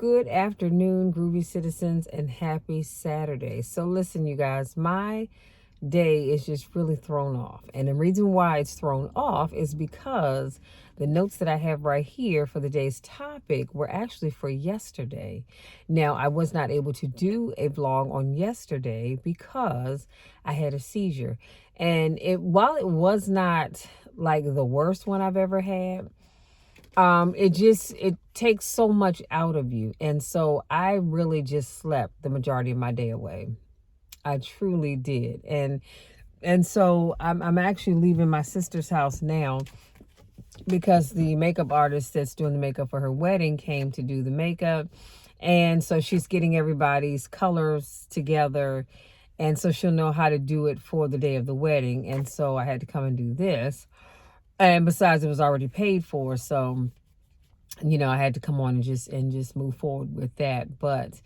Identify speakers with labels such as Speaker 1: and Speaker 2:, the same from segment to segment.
Speaker 1: Good afternoon, groovy citizens, and happy Saturday. So listen, you guys, my day is just really thrown off. And the reason why it's thrown off is because the notes that I have right here for the day's topic were actually for yesterday. Now, I was not able to do a vlog on yesterday because I had a seizure. And while it was not like the worst one I've ever had, it takes so much out of you. And so I really just slept the majority of my day away. I truly did. And so I'm actually leaving my sister's house now because the makeup artist that's doing the makeup for her wedding came to do the makeup. And so she's getting everybody's colors together. And so she'll know how to do it for the day of the wedding. And so I had to come and do this. And besides, it was already paid for. So, I had to come on and just move forward with that. But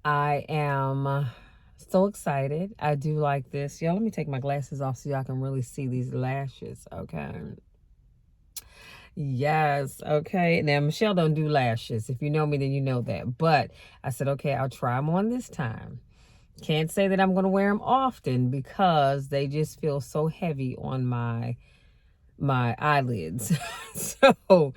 Speaker 1: I am so excited. I do like this. Y'all, let me take my glasses off so y'all can really see these lashes. Okay. Yes. Okay. Now, Michelle don't do lashes. If you know me, then you know that. But I said, okay, I'll try them on this time. Can't say that I'm going to wear them often because they just feel so heavy on my eyelids. So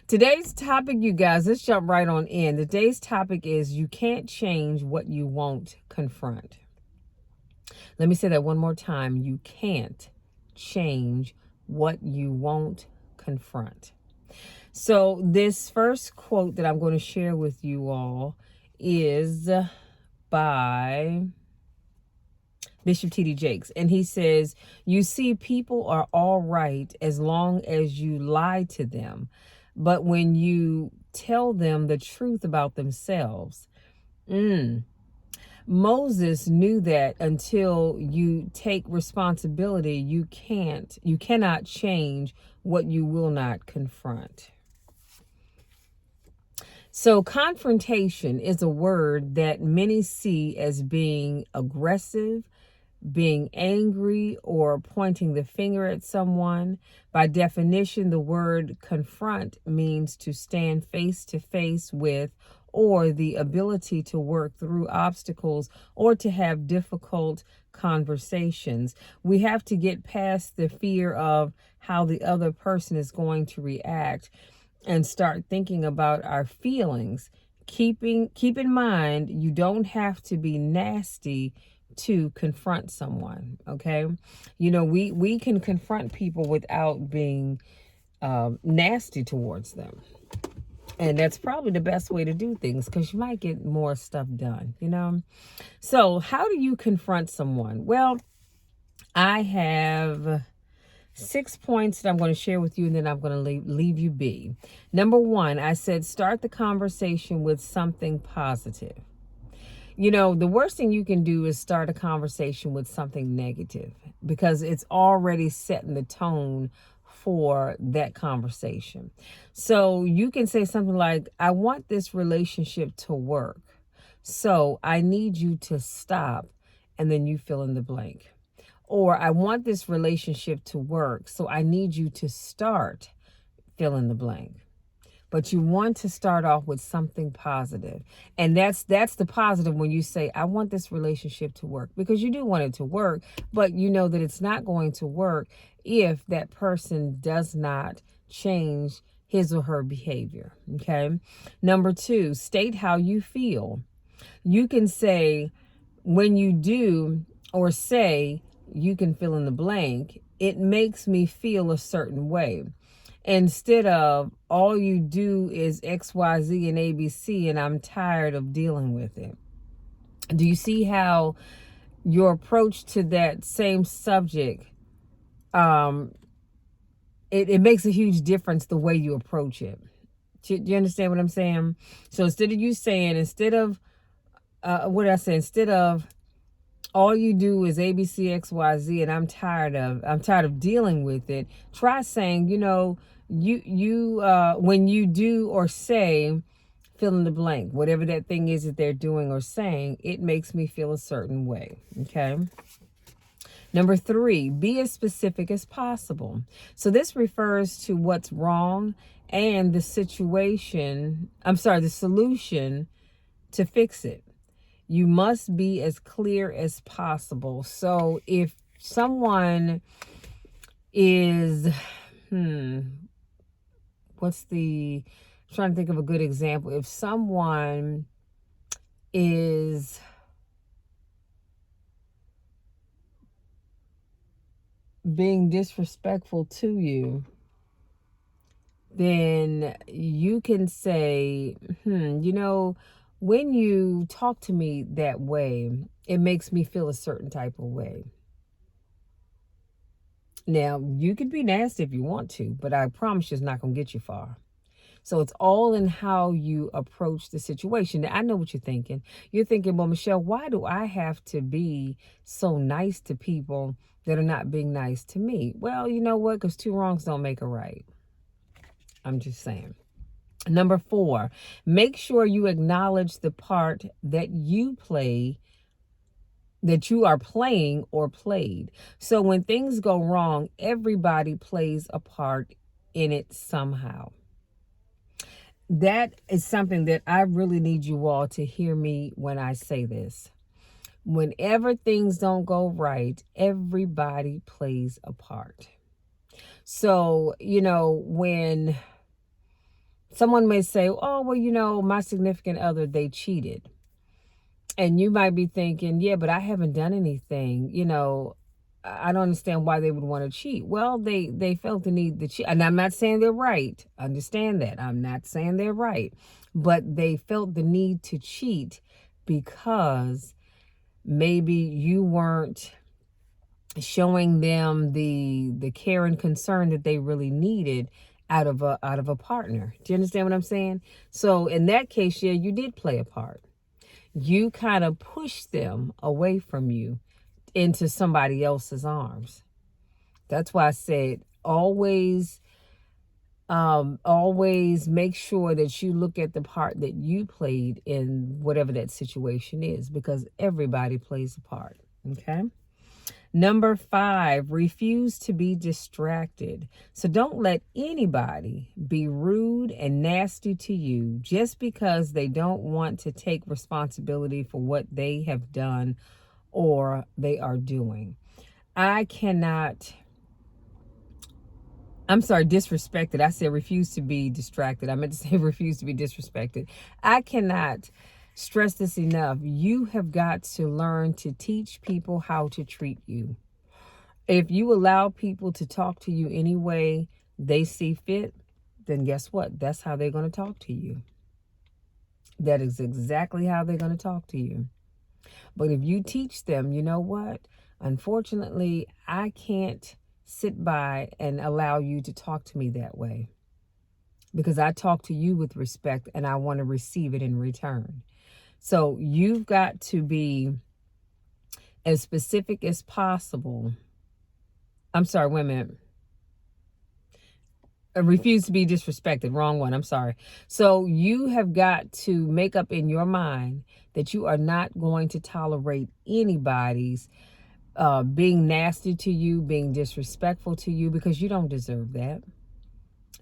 Speaker 1: today's topic, you guys, let's jump right on in. Today's topic is you can't change what you won't confront. Let me say that one more time. You can't change what you won't confront. So this first quote that I'm going to share with you all is by Bishop T.D. Jakes. And he says, you see, people are all right as long as you lie to them. But when you tell them the truth about themselves, Moses knew that until you take responsibility, you cannot change what you will not confront. So confrontation is a word that many see as being aggressive, being angry, or pointing the finger at someone. By definition, the word confront means to stand face to face with, or the ability to work through obstacles or to have difficult conversations. We have to get past the fear of how the other person is going to react and start thinking about our feelings. Keep in mind, you don't have to be nasty to confront someone. Okay. We can confront people without being nasty towards them. And that's probably the best way to do things because you might get more stuff done, So how do you confront someone? Well, I have 6 points that I'm going to share with you, and then I'm going to leave you be. Number 1, I said, start the conversation with something positive. The worst thing you can do is start a conversation with something negative because it's already setting the tone for that conversation. So you can say something like, I want this relationship to work, so I need you to stop, and then you fill in the blank. Or I want this relationship to work, so I need you to start, fill in the blank. But you want to start off with something positive. And that's the positive when you say, I want this relationship to work, because you do want it to work, but you know that it's not going to work if that person does not change his or her behavior. Okay. Number 2, state how you feel. You can say, when you do, or say, you can fill in the blank, it makes me feel a certain way. Instead of, all you do is X, Y, Z, and ABC, and I'm tired of dealing with it. Do you see how your approach to that same subject, it makes a huge difference the way you approach it. Do you understand what I'm saying? So instead of all you do is ABC, X, Y, Z, and I'm tired of dealing with it. Try saying, when you do or say, fill in the blank, whatever that thing is that they're doing or saying, it makes me feel a certain way. Okay. Number 3, be as specific as possible. So this refers to what's wrong and the solution to fix it. You must be as clear as possible. So if someone is, I'm trying to think of a good example. If someone is being disrespectful to you, then you can say, when you talk to me that way, it makes me feel a certain type of way. Now, you could be nasty if you want to, but I promise you it's not going to get you far. So it's all in how you approach the situation. Now, I know what you're thinking. You're thinking, well, Michelle, why do I have to be so nice to people that are not being nice to me? Well, you know what? Because two wrongs don't make a right. I'm just saying. Number 4, make sure you acknowledge the part that you are playing or played. So when things go wrong, everybody plays a part in it somehow. That is something that I really need you all to hear me when I say this. Whenever things don't go right, everybody plays a part. So, when someone may say, oh, well, my significant other, they cheated. And you might be thinking, yeah, but I haven't done anything. I don't understand why they would want to cheat. Well, they felt the need to cheat. And I'm not saying they're right. Understand that. I'm not saying they're right. But they felt the need to cheat because maybe you weren't showing them the care and concern that they really needed out of a partner. Do you understand what I'm saying? So in that case, yeah, you did play a part. You kind of push them away from you into somebody else's arms. That's why I said always make sure that you look at the part that you played in whatever that situation is, because everybody plays a part. Okay. Number 5, refuse to be distracted. So don't let anybody be rude and nasty to you just because they don't want to take responsibility for what they have done or they are doing. Disrespected. I said refuse to be distracted. I meant to say refuse to be disrespected. I cannot stress this enough. You have got to learn to teach people how to treat you. If you allow people to talk to you any way they see fit, then guess what? That's how they're going to talk to you. That is exactly how they're going to talk to you. But if you teach them, you know what? Unfortunately, I can't sit by and allow you to talk to me that way, because I talk to you with respect and I want to receive it in return. So you've got to be as specific as possible. I'm sorry, wait a minute. I refuse to be disrespected. Wrong one. I'm sorry. So you have got to make up in your mind that you are not going to tolerate anybody's being nasty to you, being disrespectful to you, because you don't deserve that.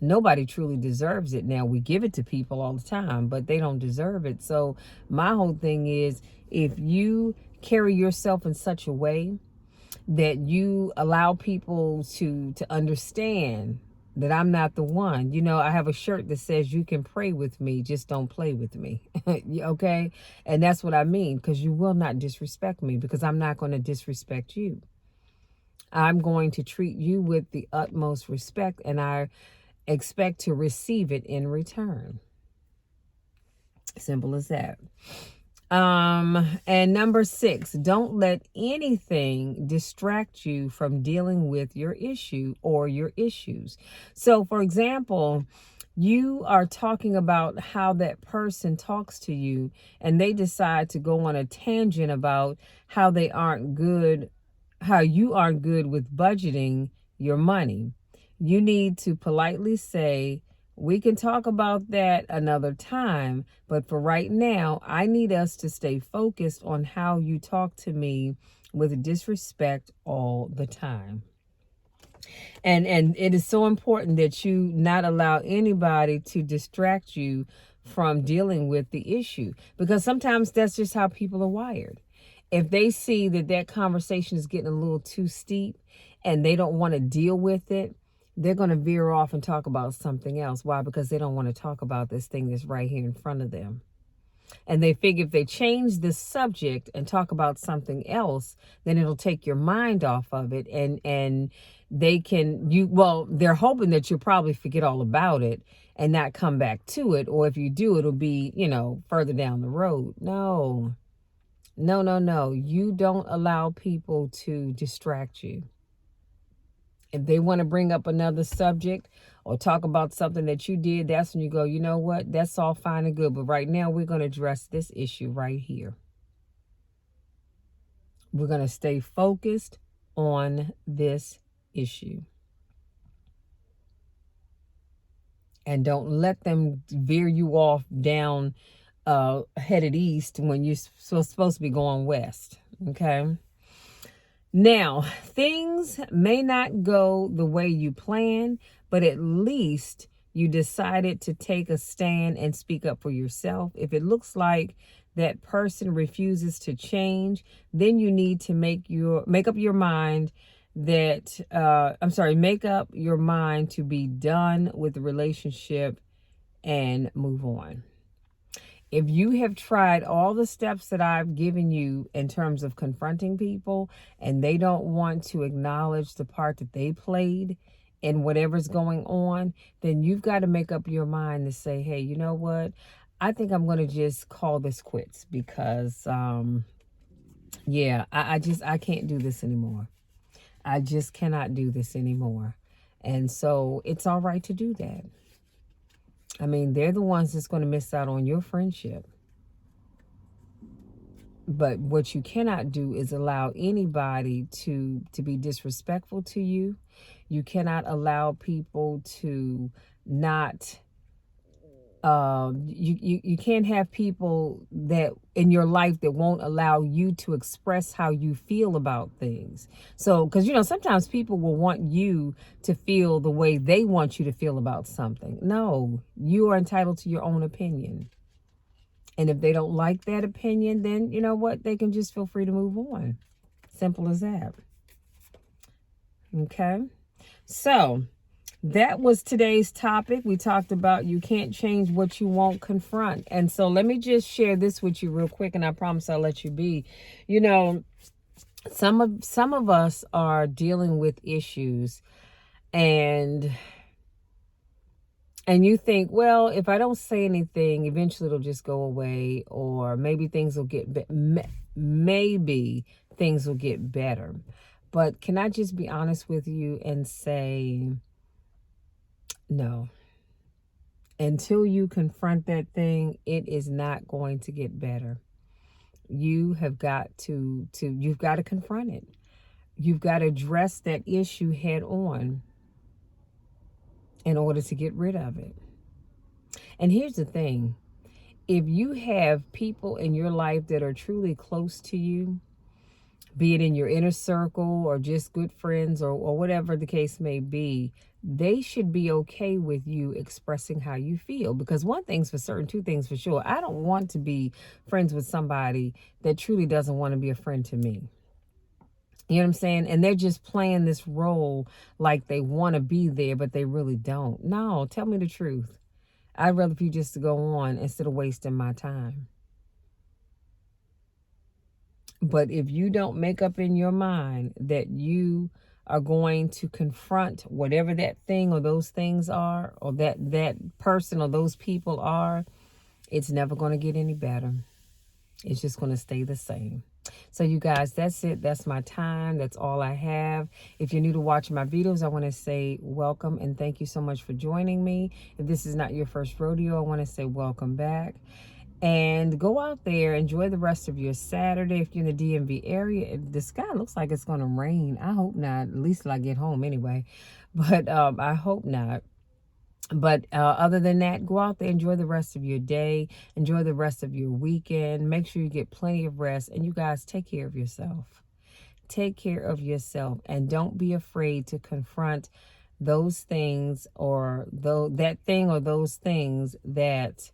Speaker 1: Nobody truly deserves it. Now, we give it to people all the time, but they don't deserve it. So my whole thing is, if you carry yourself in such a way that you allow people to understand that I'm not the one. I have a shirt that says you can pray with me, just don't play with me. Okay? And that's what I mean, because you will not disrespect me, because I'm not going to disrespect you. I'm going to treat you with the utmost respect, and I expect to receive it in return. Simple as that. And number 6, don't let anything distract you from dealing with your issue or your issues. So, for example, you are talking about how that person talks to you and they decide to go on a tangent about how you aren't good with budgeting your money. You need to politely say, we can talk about that another time, but for right now, I need us to stay focused on how you talk to me with disrespect all the time. And it is so important that you not allow anybody to distract you from dealing with the issue, because sometimes that's just how people are wired. If they see that that conversation is getting a little too steep and they don't want to deal with it, they're going to veer off and talk about something else. Why? Because they don't want to talk about this thing that's right here in front of them. And they figure if they change the subject and talk about something else, then it'll take your mind off of it. And they can, they're hoping that you'll probably forget all about it and not come back to it. Or if you do, it'll be, further down the road. No, no, no, no. You don't allow people to distract you. If they want to bring up another subject or talk about something that you did, that's when you go, you know what? That's all fine and good. But right now, we're going to address this issue right here. We're going to stay focused on this issue. And don't let them veer you off down headed east when you're supposed to be going west. Okay. Now, things may not go the way you plan, but at least you decided to take a stand and speak up for yourself. If it looks like that person refuses to change, then you need to make up your mind to be done with the relationship and move on. If you have tried all the steps that I've given you in terms of confronting people and they don't want to acknowledge the part that they played in whatever's going on, then you've got to make up your mind to say, hey, you know what? I think I'm going to just call this quits because, I can't do this anymore. I just cannot do this anymore. And so it's all right to do that. I mean, they're the ones that's going to miss out on your friendship. But what you cannot do is allow anybody to be disrespectful to you. You cannot allow people to not... you can't have people that in your life that won't allow you to express how you feel about things. So, because sometimes people will want you to feel the way they want you to feel about something. No, you are entitled to your own opinion. And if they don't like that opinion, then you know what? They can just feel free to move on. Simple as that. Okay. So that was today's topic. We talked about you can't change what you won't confront. And so let me just share this with you real quick, and I promise I'll let you be. Some of us are dealing with issues, and you think, well, if I don't say anything, eventually it'll just go away, or maybe things will get better. But can I just be honest with you and say, no. Until you confront that thing, it is not going to get better. You have got you've got to confront it. You've got to address that issue head on in order to get rid of it. And here's the thing. If you have people in your life that are truly close to you, be it in your inner circle or just good friends or whatever the case may be, they should be okay with you expressing how you feel. Because one thing's for certain, two things for sure. I don't want to be friends with somebody that truly doesn't want to be a friend to me. You know what I'm saying? And they're just playing this role like they want to be there, but they really don't. No, tell me the truth. I'd rather for you just to go on instead of wasting my time. But if you don't make up in your mind that you are going to confront whatever that thing or those things are, or that person or those people are, it's never going to get any better. It's just going to stay the same. So you guys, that's it. That's my time. That's all I have. If you're new to watching my videos, I want to say welcome and thank you so much for joining me. If this is not your first rodeo, I want to say welcome back. And go out there, enjoy the rest of your Saturday. If you're in the DMV area, the sky looks like it's going to rain. I hope not, at least till I get home anyway. But I hope not. But other than that, go out there, enjoy the rest of your day, enjoy the rest of your weekend. Make sure you get plenty of rest. And you guys take care of yourself. take care of yourself, and don't be afraid to confront those things, or that thing or those things that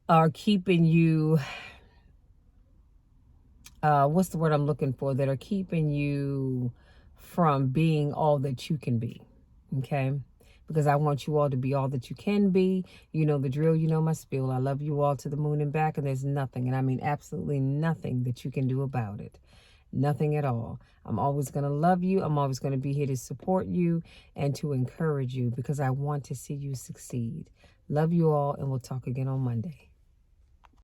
Speaker 1: are keeping you, what's the word I'm looking for, that are keeping you from being all that you can be. Okay? Because I want you all to be all that you can be. You know the drill, you know my spiel. I love you all to the moon and back, and there's nothing, and I mean absolutely nothing, that you can do about it. Nothing at all. I'm always going to love you. I'm always going to be here to support you and to encourage you, because I want to see you succeed. Love you all, and we'll talk again on Monday.